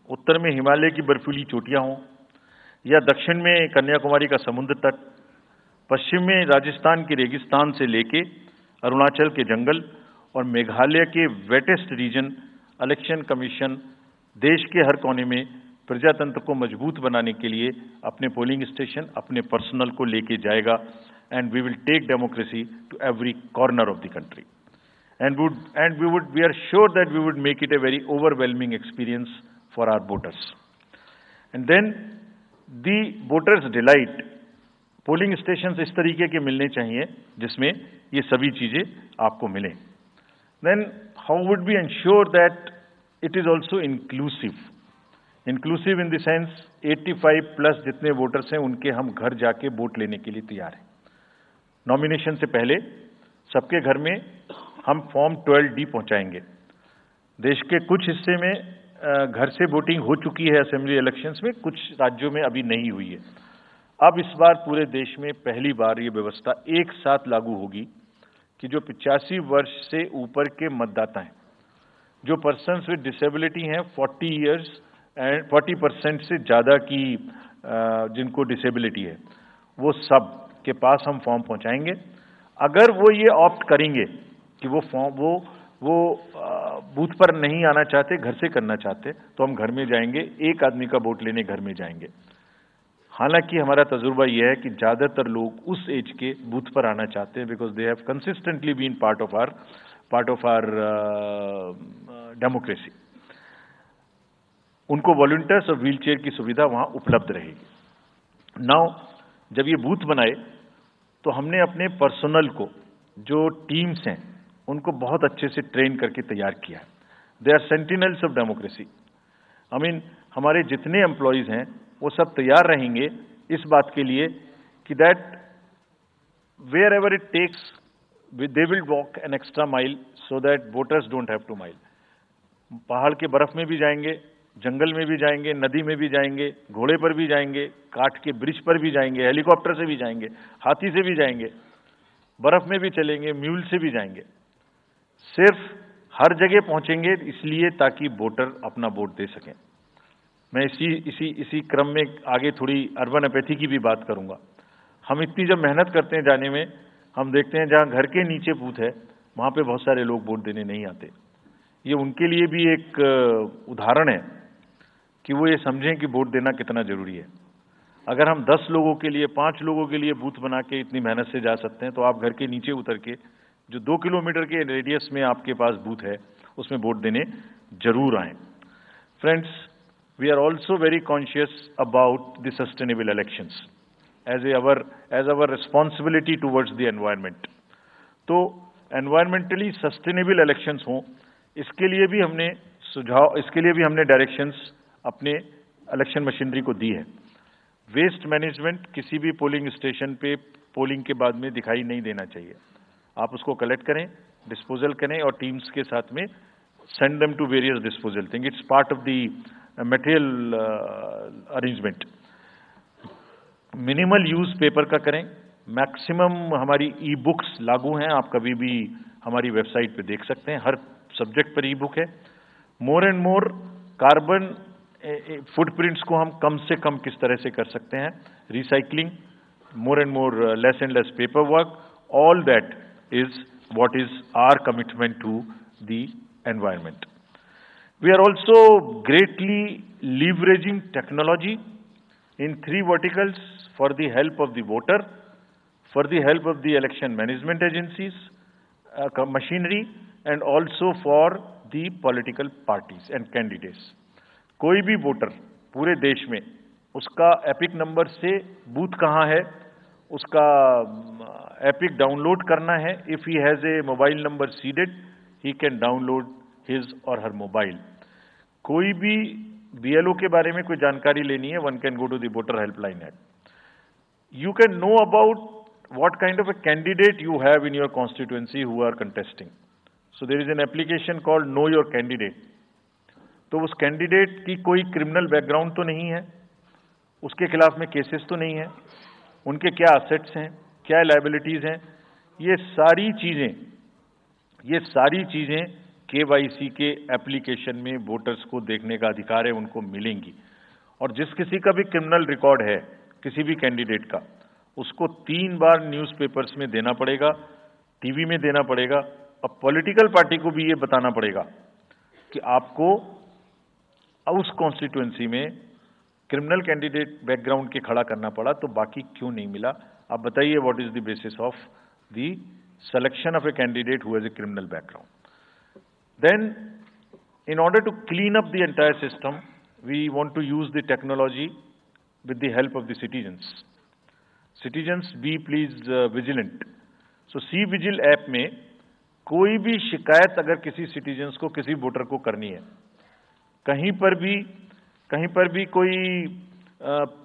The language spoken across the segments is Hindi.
उत्तर में हिमालय की बर्फीली चोटियां हों, या दक्षिण में कन्याकुमारी का समुद्र तट, पश्चिम में राजस्थान के रेगिस्तान से लेके अरुणाचल के जंगल और मेघालय के वेटेस्ट रीजन, इलेक्शन कमीशन देश के हर कोने में प्रजातंत्र को मजबूत बनाने के लिए अपने पोलिंग स्टेशन, अपने पर्सनल को लेके जाएगा, and we will take democracy to every corner of the country, and we are sure that we would make it a very overwhelming experience for our voters. And then the voters delight, polling stations इस तरीके के मिलने चाहिए जिसमें ये सभी चीजें आपको मिलें. Then how would we ensure that it is also inclusive? Inclusive in the sense 85 plus जितने वोटर्स हैं उनके हम घर जाके वोट लेने के लिए तैयार हैं. नॉमिनेशन से पहले सबके घर में हम फॉर्म 12D पहुंचाएंगे. देश के कुछ हिस्से में घर से वोटिंग हो चुकी है असेंबली इलेक्शंस में, कुछ राज्यों में अभी नहीं हुई है. अब इस बार पूरे देश में पहली बार ये व्यवस्था एक साथ लागू होगी कि जो 85 वर्ष से ऊपर के मतदाता हैं, जो पर्सन्स विद डिसेबिलिटी हैं, 40 इयर्स एंड 40% से ज़्यादा की जिनको डिसेबिलिटी है, वो सब के पास हम फॉर्म पहुंचाएंगे. अगर वो ये ऑप्ट करेंगे कि वो फॉर्म वो बूथ पर नहीं आना चाहते, घर से करना चाहते, तो हम घर में जाएंगे, एक आदमी का वोट लेने घर में जाएंगे. हालांकि हमारा तजुर्बा यह है कि ज़्यादातर लोग उस एज के बूथ पर आना चाहते हैं, because they have consistently been part of our democracy. उनको वॉलंटियर्स और व्हील चेयर की सुविधा वहां उपलब्ध रहेगी. नाउ जब ये बूथ बनाए तो हमने अपने पर्सनल को, जो टीम्स हैं, उनको बहुत अच्छे से ट्रेन करके तैयार किया है. They are sentinels of democracy. I mean हमारे जितने एम्प्लॉयज हैं वो सब तैयार रहेंगे इस बात के लिए कि that wherever it takes they will walk an extra mile so that voters don't have to mile. पहाड़ के बर्फ में भी जाएंगे, जंगल में भी जाएंगे, नदी में भी जाएंगे, घोड़े पर भी जाएंगे, काठ के ब्रिज पर भी जाएंगे, हेलीकॉप्टर से भी जाएंगे, हाथी से भी जाएंगे, बर्फ में भी चलेंगे, म्यूल से भी जाएंगे. सिर्फ हर जगह पहुंचेंगे इसलिए ताकि वोटर अपना वोट दे सकें. मैं इसी क्रम में आगे थोड़ी अर्बन एपैथी की भी बात करूंगा. हम इतनी जब मेहनत करते हैं जाने में, हम देखते हैं जहां घर के नीचे बूथ है वहां पे बहुत सारे लोग वोट देने नहीं आते. ये उनके लिए भी एक उदाहरण है कि वो ये समझें कि वोट देना कितना जरूरी है. अगर हम 10 लोगों के लिए, 5 लोगों के लिए बूथ बना के इतनी मेहनत से जा सकते हैं, तो आप घर के नीचे उतर के जो 2 किलोमीटर के रेडियस में आपके पास बूथ है उसमें वोट देने जरूर आए. Friends, we are also very conscious about the sustainable elections as our responsibility towards the environment. तो एनवायरमेंटली सस्टेनेबल इलेक्शंस हों, इसके लिए भी हमने डायरेक्शंस अपने इलेक्शन मशीनरी को दी है. वेस्ट मैनेजमेंट किसी भी पोलिंग स्टेशन पे पोलिंग के बाद में दिखाई नहीं देना चाहिए. आप उसको कलेक्ट करें, डिस्पोजल करें और टीम्स के साथ में send them to various disposal thing. It's part of the material arrangement. Minimal use paper का करें. मैक्सिमम हमारी ई बुक्स लागू हैं, आप कभी भी हमारी वेबसाइट पे देख सकते हैं, हर सब्जेक्ट पर ई बुक है. More and more carbon footprints को हम कम से कम किस तरह से कर सकते हैं, recycling, more and more less and less paper work, all that is what is our commitment to the environment. We are also greatly leveraging technology in 3 verticals for the help of the voter, for the help of the election management agencies, machinery, and also for the political parties and candidates. कोई भी वोटर पूरे देश में उसका एपिक नंबर से बूथ कहाँ है उसका एपिक डाउनलोड करना है. If he has a mobile number seeded, he can download his और हर मोबाइल. कोई भी बीएलओ के बारे में कोई जानकारी लेनी है, one can go to the voter helpline app. You can know about what kind of a candidate you have in your constituency who are contesting. So there is an application called know your candidate. तो उस कैंडिडेट की कोई क्रिमिनल बैकग्राउंड तो नहीं है, उसके खिलाफ में केसेस तो नहीं है, उनके क्या असेट्स हैं, क्या लायबिलिटीज हैं, ये सारी चीजें KYC के एप्लीकेशन में वोटर्स को देखने का अधिकार है, उनको मिलेंगी। और जिस किसी का भी क्रिमिनल रिकॉर्ड है किसी भी कैंडिडेट का, उसको 3 बार न्यूज़पेपर्स में देना पड़ेगा, टीवी में देना पड़ेगा, और पॉलिटिकल पार्टी को भी ये बताना पड़ेगा कि आपको उस कॉन्स्टिट्यूएंसी में क्रिमिनल कैंडिडेट बैकग्राउंड के खड़ा करना पड़ा, तो बाकी क्यों नहीं मिला। आप बताइए, what is the basis of the selection of a candidate who has a criminal background. Then, in order to clean up the entire system, we want to use the technology with the help of the citizens. Citizens, be please vigilant. So, C-Vigil app में कोई भी शिकायत अगर किसी सिटीजन्स को, किसी वोटर को करनी है, कहीं पर भी कोई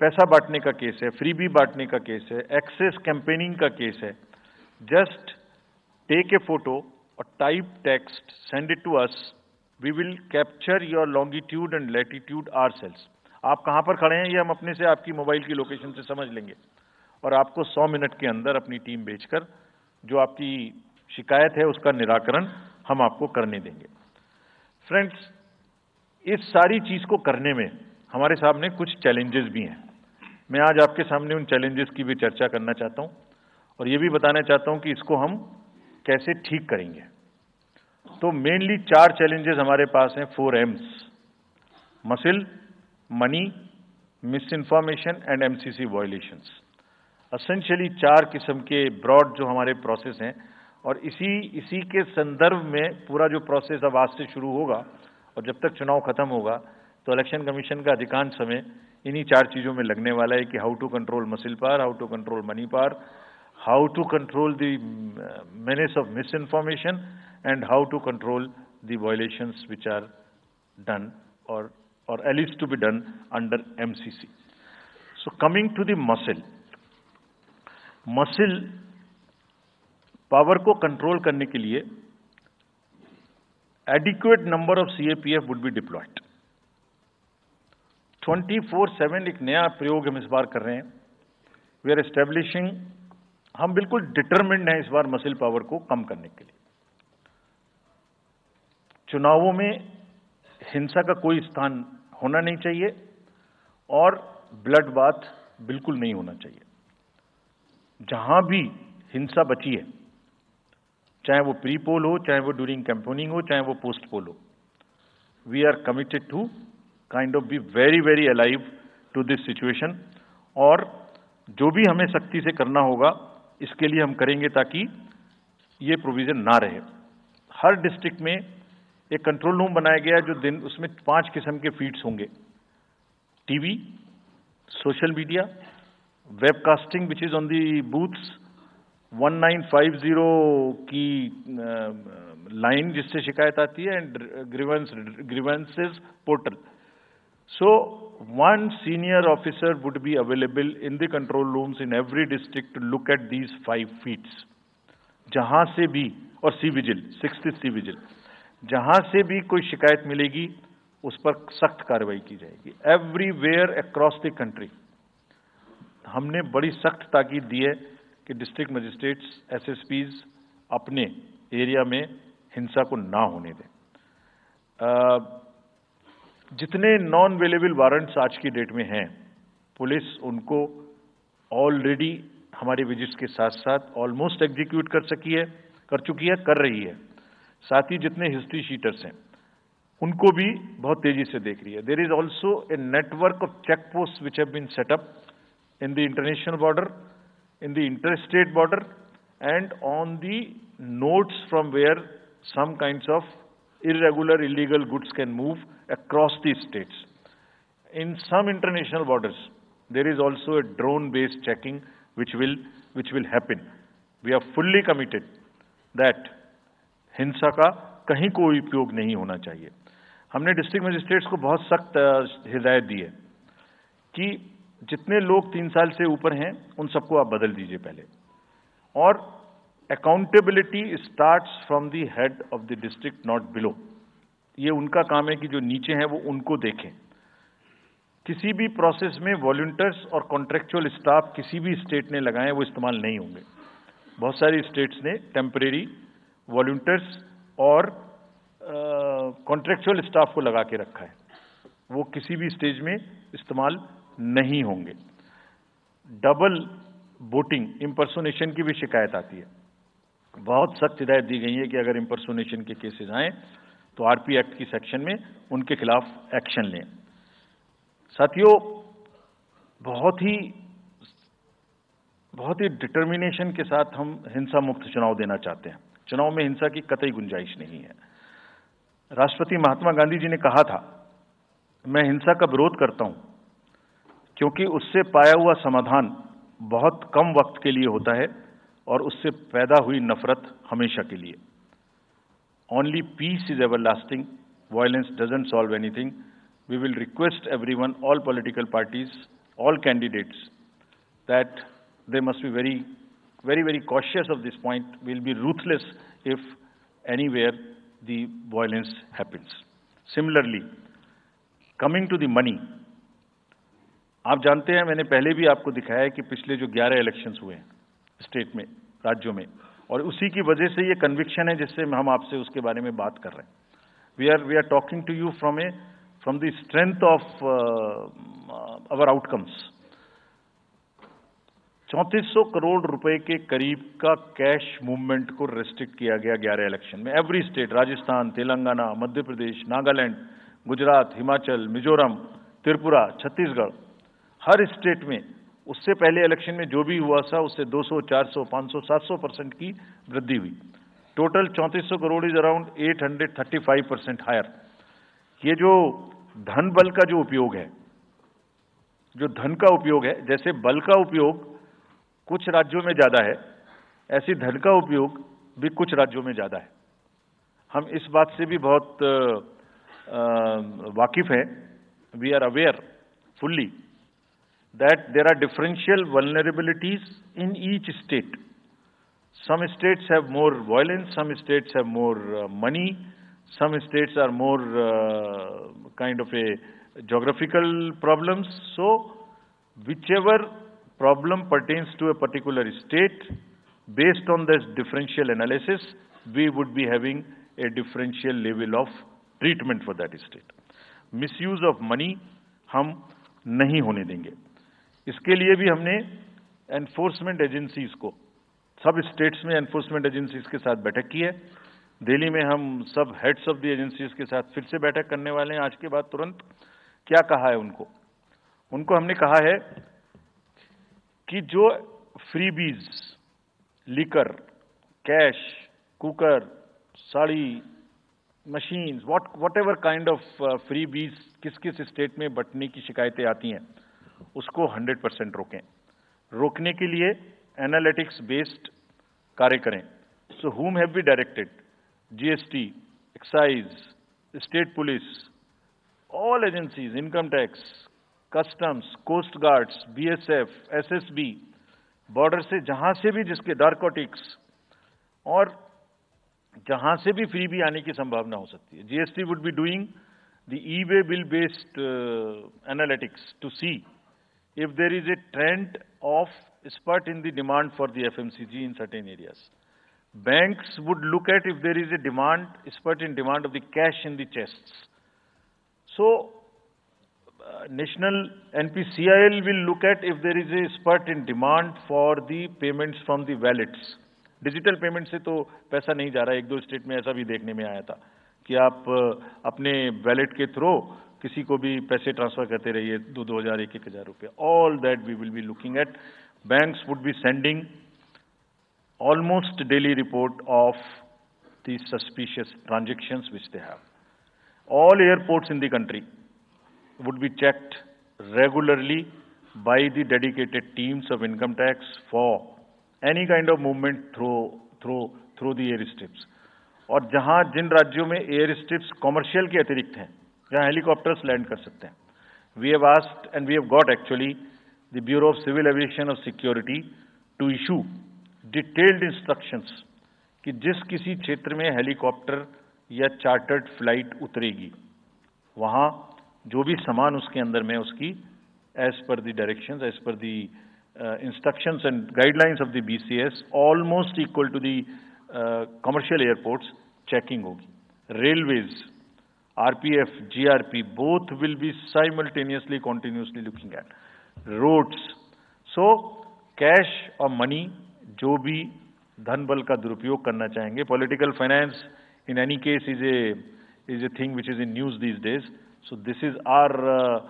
पैसा बांटने का केस है, फ्रीबी बांटने का केस है, एक्सेस कैंपेनिंग का केस है, just take a photo or type text, send it to us. We will capture your longitude and latitude ourselves. आप कहाँ पर खड़े हैं ये हम अपने से आपकी मोबाइल की लोकेशन से समझ लेंगे, और आपको 100 मिनट के अंदर अपनी टीम भेजकर जो आपकी शिकायत है उसका निराकरण हम आपको करने देंगे। फ्रेंड्स, इस सारी चीज को करने में हमारे सामने कुछ चैलेंजेस भी हैं। मैं आज आपके सामने उन चैलेंजेस की भी चर्चा करना चाहता हूं, और ये भी बताना चाहता हूं कि इसको हम कैसे ठीक करेंगे। तो मेनली 4 चैलेंजेस हमारे पास हैं, 4 M's: muscle, money, miss information and MCC violations. Essentially 4 किस्म के ब्रॉड जो हमारे प्रोसेस हैं, और इसी के संदर्भ में पूरा जो प्रोसेस अब आज से शुरू होगा और जब तक चुनाव खत्म होगा, तो इलेक्शन कमीशन का अधिकांश समय इन्हीं 4 चीजों में लगने वाला है कि how to control muscle power, how to control money power, how to control the menace of misinformation, and how to control the violations which are done or alleged to be done under MCC. So coming to the muscle power को control करने के लिए adequate number of CAPF would be deployed. 24/7 एक नया प्रयोग हम इस बार कर रहे हैं। We are establishing, हम बिल्कुल डिटरमिन्ड हैं इस बार मसिल पावर को कम करने के लिए। चुनावों में हिंसा का कोई स्थान होना नहीं चाहिए, और ब्लड बाथ बिल्कुल नहीं होना चाहिए। जहां भी हिंसा बची है, चाहे वो प्री पोल हो, चाहे वो ड्यूरिंग कैंपेनिंग हो, चाहे वो पोस्ट पोल हो, we are committed to kind of be very very alive to this situation, और जो भी हमें सख्ती से करना होगा इसके लिए हम करेंगे ताकि ये प्रोविजन ना रहे। हर डिस्ट्रिक्ट में एक कंट्रोल रूम बनाया गया है, जो दिन उसमें 5 किस्म के फीड्स होंगे: TV, social media, webcasting which is on the booths, 1950 की लाइन जिससे शिकायत आती है, and grievances portal. So, one senior officer would be available in the control rooms in every district to look at these 5 feeds. जहां से भी, और C-Vigil, 6th C-Vigil, जहां से भी कोई शिकायत मिलेगी उस पर सख्त कार्रवाई की जाएगी। एवरीवेयर अक्रॉस द कंट्री हमने बड़ी सख्त ताकीद दी है कि डिस्ट्रिक्ट मजिस्ट्रेट्स, SSPs अपने एरिया में हिंसा को ना होने दें। जितने नॉन अवेलेबल वारंट्स आज की डेट में हैं, पुलिस उनको ऑलरेडी हमारे विजिट्स के साथ साथ ऑलमोस्ट एग्जीक्यूट कर चुकी है, कर रही है। साथ ही जितने हिस्ट्री शीटर्स हैं उनको भी बहुत तेजी से देख रही है। There is also a network of check post which have been set up in the international border, in the interstate border, and on the nodes from where some kinds of irregular, illegal goods can move across the states. In some international borders, there is also a drone-based checking which will happen. We are fully committed that हिंसा का कहीं कोई उपयोग नहीं होना चाहिए। हमने डिस्ट्रिक्ट मजिस्ट्रेट्स को बहुत सख्त हिदायत दी है कि जितने लोग 3 साल से ऊपर हैं उन सबको आप बदल दीजिए पहले, और accountability starts from the head of the district, not below. ये उनका काम है कि जो नीचे हैं वो उनको देखें। किसी भी प्रोसेस में वॉलंटियर्स और कॉन्ट्रेक्चुअल स्टाफ किसी भी स्टेट ने लगाए वो इस्तेमाल नहीं होंगे। बहुत सारी स्टेट्स ने टेम्परेरी वॉलंटियर्स और कॉन्ट्रेक्चुअल स्टाफ को लगा के रखा है, वो किसी भी स्टेज में इस्तेमाल नहीं होंगे। डबल वोटिंग, इम्पर्सोनेशन की भी शिकायत आती है। बहुत सख्त हिदायत दी गई है कि अगर इम्पर्सोनेशन के केसेस आए तो आरपी एक्ट की सेक्शन में उनके खिलाफ एक्शन लें। साथियों, बहुत ही डिटर्मिनेशन के साथ हम हिंसा मुक्त चुनाव देना चाहते हैं। चुनाव में हिंसा की कतई गुंजाइश नहीं है। राष्ट्रपति महात्मा गांधी जी ने कहा था, मैं हिंसा का विरोध करता हूं क्योंकि उससे पाया हुआ समाधान बहुत कम वक्त के लिए होता है और उससे पैदा हुई नफरत हमेशा के लिए। Only peace is everlasting, violence doesn't solve anything. We will request everyone, all political parties, all candidates, that they must be very cautious of this point. We'll be ruthless if anywhere the violence happens. Similarly, coming to the money, आप जानते हैं, मैंने पहले भी आपको दिखाया है कि पिछले जो 11 इलेक्शंस हुए हैं स्टेट में, राज्यों में, और उसी की वजह से ये कन्विक्शन है जिससे हम आपसे उसके बारे में बात कर रहे हैं। We are talking to you from the strength of our outcomes. 3400 crore रुपए के करीब का कैश मूवमेंट को रेस्ट्रिक्ट किया गया 11 इलेक्शन में। एवरी स्टेट, राजस्थान, तेलंगाना, मध्य प्रदेश, नागालैंड, गुजरात, हिमाचल, मिजोरम, त्रिपुरा, छत्तीसगढ़, हर स्टेट में उससे पहले इलेक्शन में जो भी हुआ था उससे 200, 400, 500, 700% की वृद्धि हुई। Total 3400 crore is around 835% higher. ये जो धन बल का जो उपयोग है, जो धन का उपयोग है, जैसे बल का उपयोग कुछ राज्यों में ज्यादा है, ऐसी धन का उपयोग भी कुछ राज्यों में ज्यादा है। हम इस बात से भी बहुत वाकिफ हैं। We are aware fully that there are differential vulnerabilities in each state. Some states have more violence, some states have more money, some states are more kind of a geographical problems. So whichever problem pertains to a particular state, based on this differential analysis, we would be having a differential level of treatment for that state. Misuse of money हम नहीं होने देंगे। इसके लिए भी हमने एनफोर्समेंट एजेंसीज को, सब स्टेट्स में एनफोर्समेंट एजेंसीज के साथ बैठक की है। दिल्ली में हम सब हेड्स ऑफ द एजेंसीज के साथ फिर से बैठक करने वाले हैं आज के बाद तुरंत। क्या कहा है उनको हमने कहा है कि जो freebies, liquor, cash, cooker, sari, machines, what ever kind of freebies किस किस स्टेट में बंटने की शिकायतें आती हैं, उसको 100% रोकें। रोकने के लिए एनालिटिक्स बेस्ड कार्य करें। So whom have we directed? GST, excise, state police, all agencies, income tax, customs, coast guards, BSF, SSB, border से जहां से भी जिसके नारकोटिक्स और जहां से भी फ्री भी आने की संभावना हो सकती है। GST would be doing the e-way bill based analytics to see if there is a trend of spurt in the demand for the FMCG in certain areas. Banks would look at if there is a spurt in demand of the cash in the chests. So, National NPCIL will look at if there is a spurt in demand for the payments from the wallets. Digital payment से तो पैसा नहीं जा रहा है। 1-2 स्टेट में ऐसा भी देखने में आया था कि आप अपने वैलेट के थ्रू किसी को भी पैसे ट्रांसफर करते रहिए, 2,000, 1,000 रुपये। All that we will be looking at. Banks would be sending almost daily report of the suspicious transactions which they have. All airports in the country would be checked regularly by the dedicated teams of income tax for any kind of movement through the air strips. और जहां जिन राज्यों में एयर स्ट्रिप्स कॉमर्शियल के अतिरिक्त हैं, जहां हेलीकॉप्टर्स लैंड कर सकते हैं, we have asked and we have got actually the bureau of civil aviation of security to issue detailed instructions कि जिस किसी क्षेत्र में हेलीकॉप्टर या चार्टर्ड फ्लाइट उतरेगी, वहां जो भी सामान उसके अंदर में उसकी as per the directions, as per the instructions and guidelines of the BCS almost equal to the commercial airports checking होगी। railways, RPF, GRP, both will be simultaneously, continuously looking at. Roads. So, cash or money, जो भी धन बल का दुरुपयोग करना चाहेंगे, political finance in any case is a thing which is in news these days. So this is our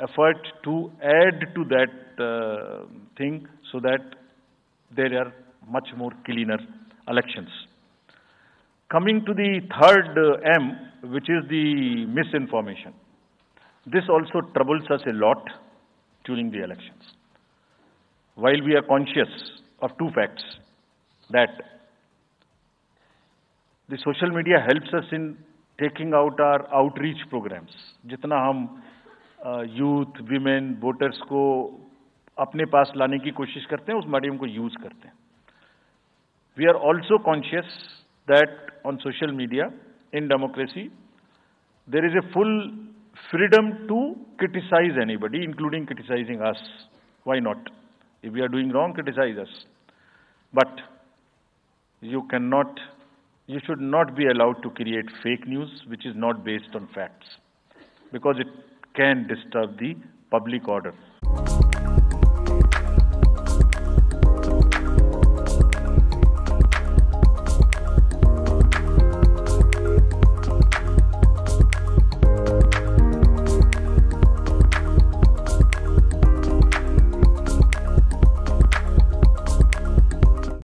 effort to add to that thing so that there are much more cleaner elections. Coming to the third M, which is the misinformation. This also troubles us a lot during the elections. While we are conscious of two facts, that the social media helps us in taking out our outreach programs. जितना हम youth, women, voters को अपने पास लाने की कोशिश करते हैं, उस मीडियम को यूज करते हैं. We are also conscious that on social media, in democracy, there is a full freedom to criticize anybody, including criticizing us. Why not? If we are doing wrong, criticize us. But you should not be allowed to create fake news which is not based on facts, because it can disturb the public order.